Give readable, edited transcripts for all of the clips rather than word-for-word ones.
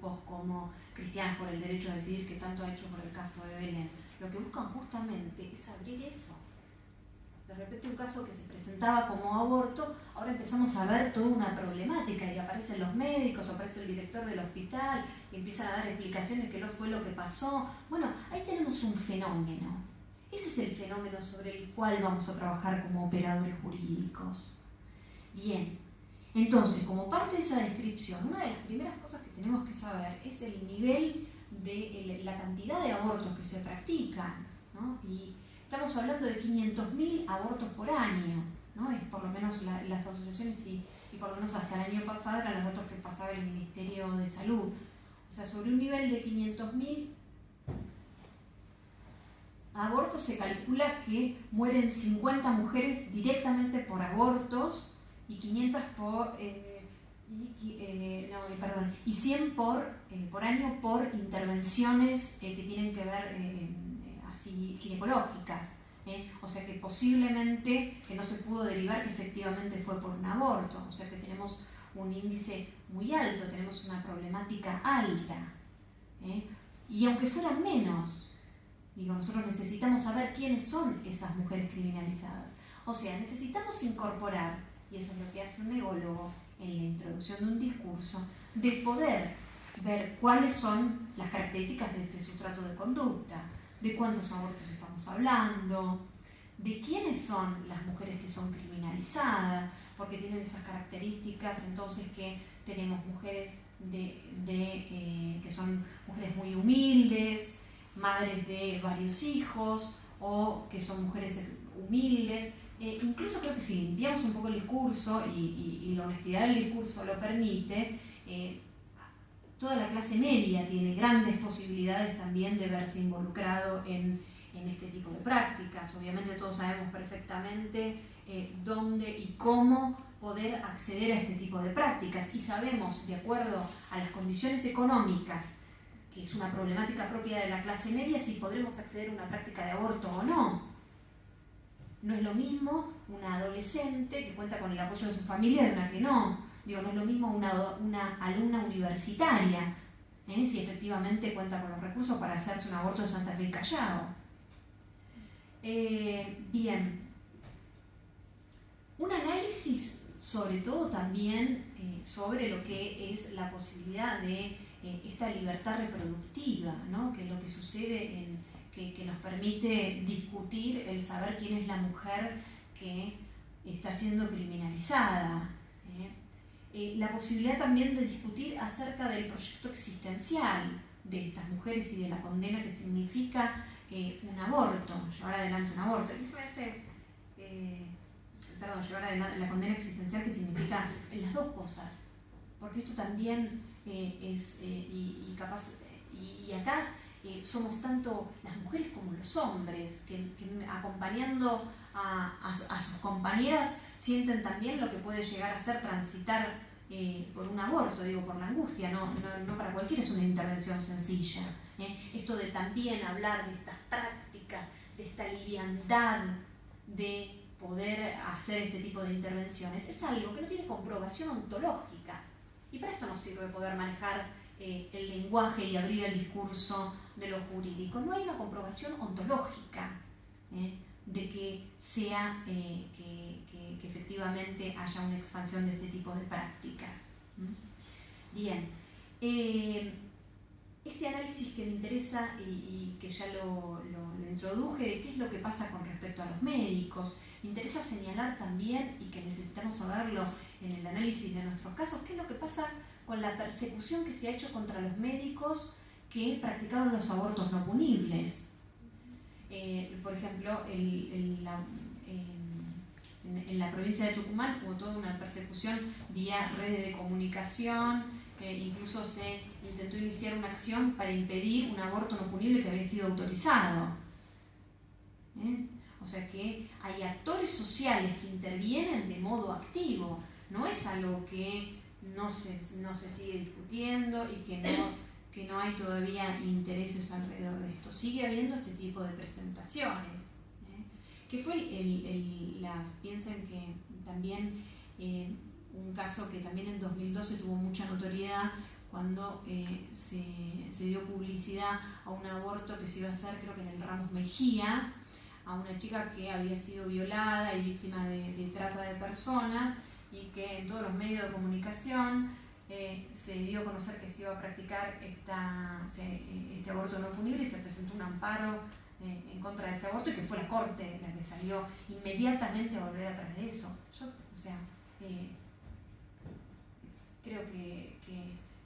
grupos como Cristianas por el Derecho a Decidir, que tanto ha hecho por el caso de Belén, lo que buscan justamente es abrir eso. De repente un caso que se presentaba como aborto, ahora empezamos a ver toda una problemática y aparecen los médicos, aparece el director del hospital y empiezan a dar explicaciones de qué fue lo que pasó. Bueno, ahí tenemos un fenómeno. Ese es el fenómeno sobre el cual vamos a trabajar como operadores jurídicos. Bien, entonces, como parte de esa descripción, una de las primeras cosas que tenemos que saber es el nivel de la cantidad de abortos que se practican, ¿no? Y estamos hablando de 500.000 abortos por año, ¿no? Es por lo menos las asociaciones y por lo menos hasta el año pasado eran los datos que pasaba el Ministerio de Salud. O sea, sobre un nivel de 500.000 abortos se calcula que mueren 50 mujeres directamente por abortos y 500 y 100 por año por intervenciones que tienen que ver así ginecológicas. O sea que posiblemente que no se pudo derivar que efectivamente fue por un aborto. O sea que tenemos un índice muy alto, tenemos una problemática alta. Y aunque fueran menos, digo, nosotros necesitamos saber quiénes son esas mujeres criminalizadas. O sea, necesitamos incorporar, y eso es lo que hace un nególogo en la introducción de un discurso, de poder ver cuáles son las características de este sustrato de conducta, de cuántos abortos estamos hablando, de quiénes son las mujeres que son criminalizadas, porque tienen esas características, entonces que tenemos mujeres que son mujeres muy humildes, madres de varios hijos, o que son mujeres humildes. Incluso creo que si limpiamos un poco el discurso y la honestidad del discurso lo permite, toda la clase media tiene grandes posibilidades también de verse involucrado en este tipo de prácticas. Obviamente todos sabemos perfectamente dónde y cómo poder acceder a este tipo de prácticas y sabemos, de acuerdo a las condiciones económicas, que es una problemática propia de la clase media, si podremos acceder a una práctica de aborto o no. No es lo mismo una adolescente que cuenta con el apoyo de su familia de una que no. Digo, no es lo mismo una alumna universitaria, si efectivamente cuenta con los recursos para hacerse un aborto de Santa Fe y Callao. Bien. Un análisis sobre todo también sobre lo que es la posibilidad de esta libertad reproductiva, ¿no? Que es lo que sucede que nos permite discutir el saber quién es la mujer que está siendo criminalizada. La posibilidad también de discutir acerca del proyecto existencial de estas mujeres y de la condena que significa un aborto, llevar adelante un aborto. Llevar adelante la condena existencial que significa las dos cosas, porque esto también es, y acá somos tanto las mujeres como los hombres, que acompañando a sus compañeras sienten también lo que puede llegar a ser transitar por un aborto, digo, por la angustia, no para cualquiera es una intervención sencilla. Esto de también hablar de estas prácticas, de esta liviandad de poder hacer este tipo de intervenciones, es algo que no tiene comprobación ontológica. Y para esto nos sirve poder manejar el lenguaje y abrir el discurso de lo jurídico. No hay una comprobación ontológica de que sea que efectivamente haya una expansión de este tipo de prácticas. Bien, este análisis que me interesa y que ya lo introduje de qué es lo que pasa con respecto a los médicos, me interesa señalar también, y que necesitamos saberlo en el análisis de nuestros casos, qué es lo que pasa con la persecución que se ha hecho contra los médicos que practicaron los abortos no punibles. Por ejemplo, en la provincia de Tucumán hubo toda una persecución vía redes de comunicación, incluso se intentó iniciar una acción para impedir un aborto no punible que había sido autorizado. O sea que hay actores sociales que intervienen de modo activo, no es algo que no se sigue discutiendo y que no hay todavía intereses alrededor de esto. Sigue habiendo este tipo de presentaciones. Que fue piensen que también un caso que también en 2012 tuvo mucha notoriedad cuando se dio publicidad a un aborto que se iba a hacer, creo que en el Ramos Mejía, a una chica que había sido violada y víctima de trata de personas, y que en todos los medios de comunicación se dio a conocer que se iba a practicar este aborto no punible, y se presentó un amparo en contra de ese aborto, y que fue la Corte la que salió inmediatamente a volver atrás de eso. Yo, creo que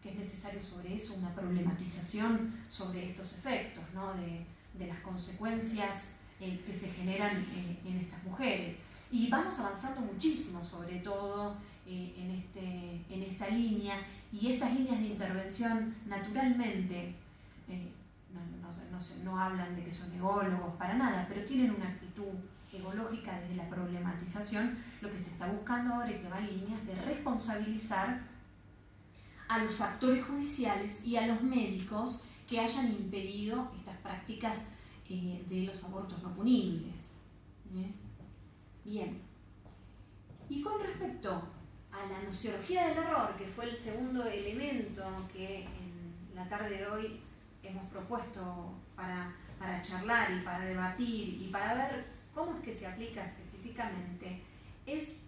es necesario sobre eso una problematización sobre estos efectos, ¿no? de las consecuencias que se generan en estas mujeres. Y vamos avanzando muchísimo, sobre todo en esta línea, y estas líneas de intervención naturalmente no hablan de que son ególogos para nada, pero tienen una actitud egológica desde la problematización. Lo que se está buscando ahora, y que va en líneas de responsabilizar a los actores judiciales y a los médicos que hayan impedido estas prácticas de los abortos no punibles. Bien. Y con respecto a la nociología del error, que fue el segundo elemento que en la tarde de hoy hemos propuesto para charlar y para debatir y para ver cómo es que se aplica específicamente, es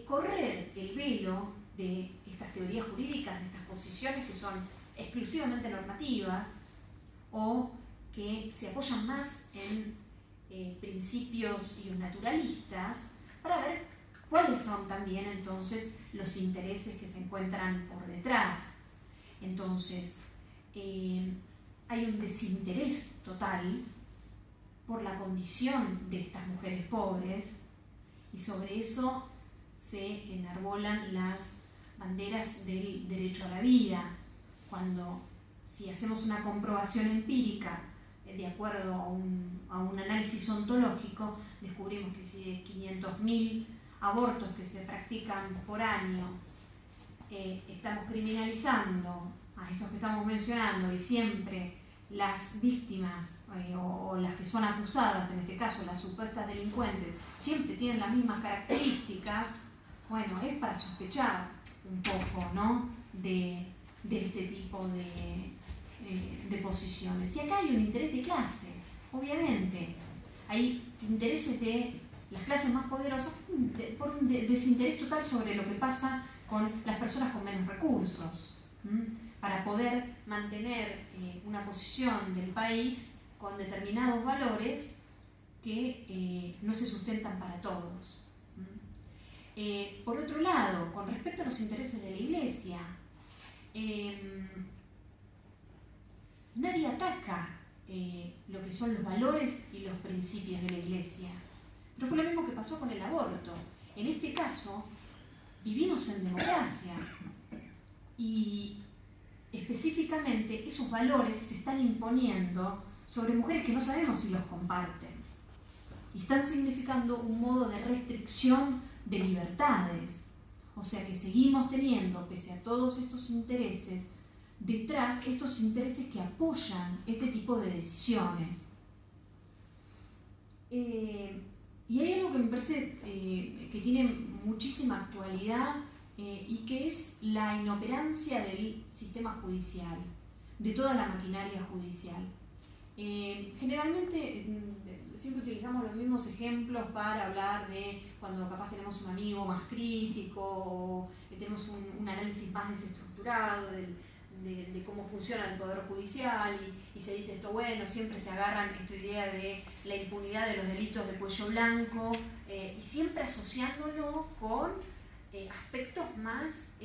correr el velo de estas teorías jurídicas, de estas posiciones que son exclusivamente normativas o que se apoyan más en principios naturalistas, para ver cuáles son también entonces los intereses que se encuentran por detrás. Entonces, hay un desinterés total por la condición de estas mujeres pobres, y sobre eso se enarbolan las banderas del derecho a la vida, cuando, si hacemos una comprobación empírica de acuerdo a un análisis ontológico, descubrimos que si de 500.000 abortos que se practican por año estamos criminalizando a estos que estamos mencionando, y siempre las víctimas o las que son acusadas, en este caso las supuestas delincuentes, siempre tienen las mismas características, bueno, es para sospechar un poco, ¿no?, de este tipo de posiciones. Y acá hay un interés de clase, obviamente. Hay intereses de las clases más poderosas por un desinterés total sobre lo que pasa con las personas con menos recursos, para poder mantener una posición del país con determinados valores que no se sustentan para todos. Por otro lado, con respecto a los intereses de la Iglesia, nadie ataca lo que son los valores y los principios de la Iglesia. Pero fue lo mismo que pasó con el aborto. En este caso, vivimos en democracia, y específicamente esos valores se están imponiendo sobre mujeres que no sabemos si los comparten, y están significando un modo de restricción de libertades. O sea que seguimos teniendo, pese a todos estos intereses, detrás estos intereses que apoyan este tipo de decisiones. Y hay algo que me parece que tiene muchísima actualidad, y que es la inoperancia del sistema judicial, de toda la maquinaria judicial. Generalmente siempre utilizamos los mismos ejemplos para hablar de cuando capaz tenemos un amigo más crítico, o tenemos un análisis más desestructurado de cómo funciona el Poder Judicial, y se dice esto, bueno, siempre se agarran esta idea de la impunidad de los delitos de cuello blanco, y siempre asociándolo con aspectos más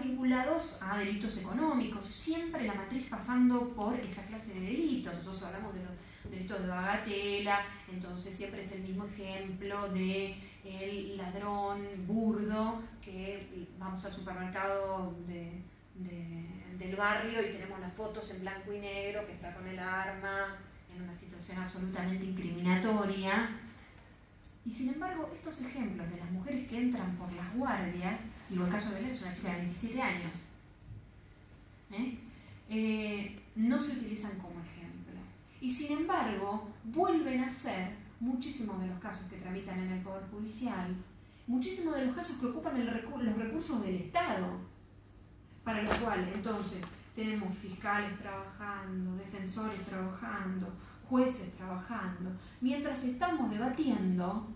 vinculados a delitos económicos, siempre la matriz pasando por esa clase de delitos. Nosotros hablamos de los delitos de bagatela, entonces siempre es el mismo ejemplo de el ladrón burdo que vamos al supermercado del barrio y tenemos las fotos en blanco y negro, que está con el arma en una situación absolutamente incriminatoria. Y sin embargo, estos ejemplos de las mujeres que entran por las guardias, digo, el caso de Belén es una chica de 27 años, no se utilizan como ejemplo. Y sin embargo, vuelven a ser muchísimos de los casos que tramitan en el Poder Judicial, muchísimos de los casos que ocupan los recursos del Estado. para lo cual entonces tenemos fiscales trabajando, defensores trabajando, jueces trabajando, mientras estamos debatiendo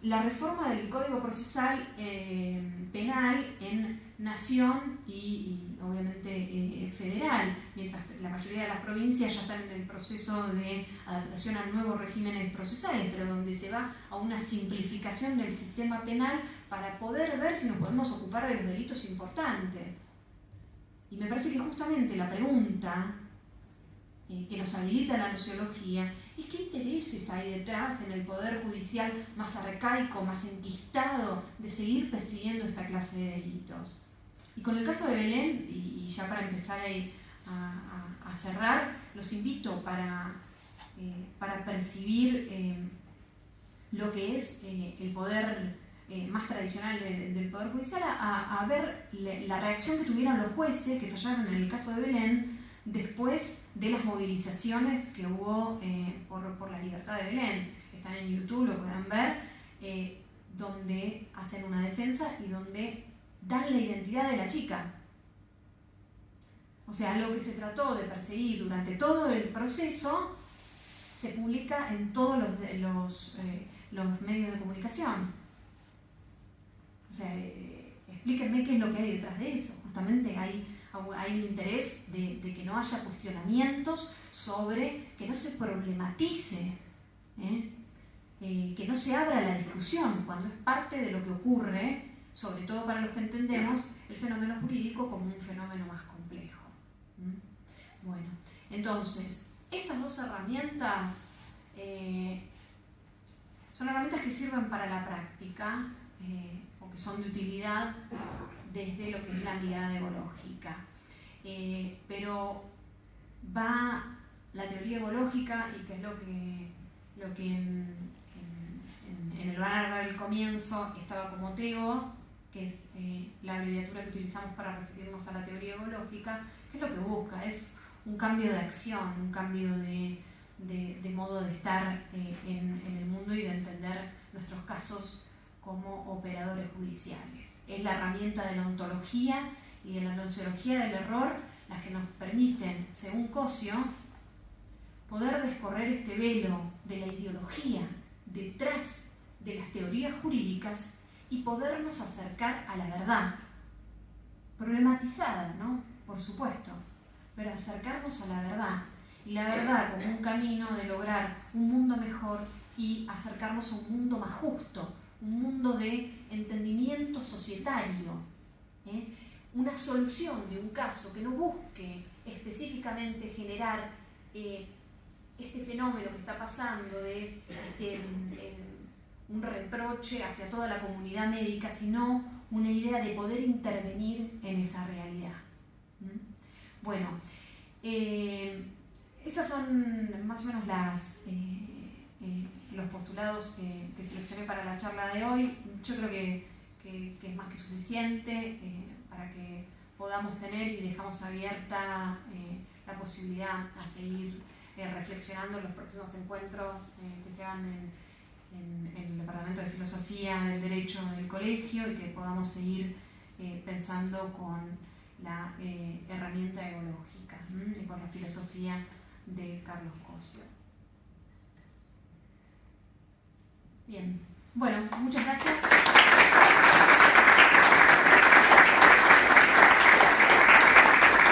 la reforma del Código Procesal Penal en nación y obviamente federal, mientras la mayoría de las provincias ya están en el proceso de adaptación a nuevos regímenes procesales, pero donde se va a una simplificación del sistema penal para poder ver si nos podemos ocupar de los delitos importantes. Y me parece que justamente la pregunta que nos habilita la nociología es qué intereses hay detrás en el Poder Judicial más arcaico, más enquistado, de seguir persiguiendo esta clase de delitos. Y con el caso de Belén, y ya para empezar a cerrar, los invito para percibir lo que es el poder más tradicional del Poder Judicial, a ver la reacción que tuvieron los jueces que fallaron en el caso de Belén después de las movilizaciones que hubo por la libertad de Belén. Están en YouTube, lo pueden ver, donde hacen una defensa y donde dan la identidad de la chica. O sea, lo que se trató de perseguir durante todo el proceso se publica en todos los medios de comunicación. O sea, explíquenme qué es lo que hay detrás de eso. Justamente hay un interés de que no haya cuestionamientos sobre, que no se problematice, que no se abra la discusión cuando es parte de lo que ocurre, sobre todo para los que entendemos el fenómeno jurídico como un fenómeno más complejo. Bueno, entonces, estas dos herramientas son herramientas que sirven para la práctica, o que son de utilidad desde lo que es la mirada egológica. Pero va la teoría egológica, y que es lo que en el banner del comienzo estaba como TEGO, que es la abreviatura que utilizamos para referirnos a la teoría egológica, que es lo que busca, es un cambio de acción, un cambio de modo de estar en el mundo y de entender nuestros casos como operadores judiciales. Es la herramienta de la ontología y de la nociología del error las que nos permiten, según Cosio, poder descorrer este velo de la ideología detrás de las teorías jurídicas y podernos acercar a la verdad, problematizada, ¿no? Por supuesto, pero acercarnos a la verdad, y la verdad como un camino de lograr un mundo mejor y acercarnos a un mundo más justo, un mundo de entendimiento societario, una solución de un caso que no busque específicamente generar este fenómeno que está pasando de un reproche hacia toda la comunidad médica, sino una idea de poder intervenir en esa realidad. Bueno, esas son más o menos los postulados que seleccioné para la charla de hoy. Yo creo que es más que suficiente para que podamos tener, y dejamos abierta la posibilidad a seguir reflexionando en los próximos encuentros que se hagan en el Departamento de Filosofía del Derecho del Colegio, y que podamos seguir pensando con la herramienta egológica y con la filosofía de Carlos Cosio. Bien, bueno, muchas gracias.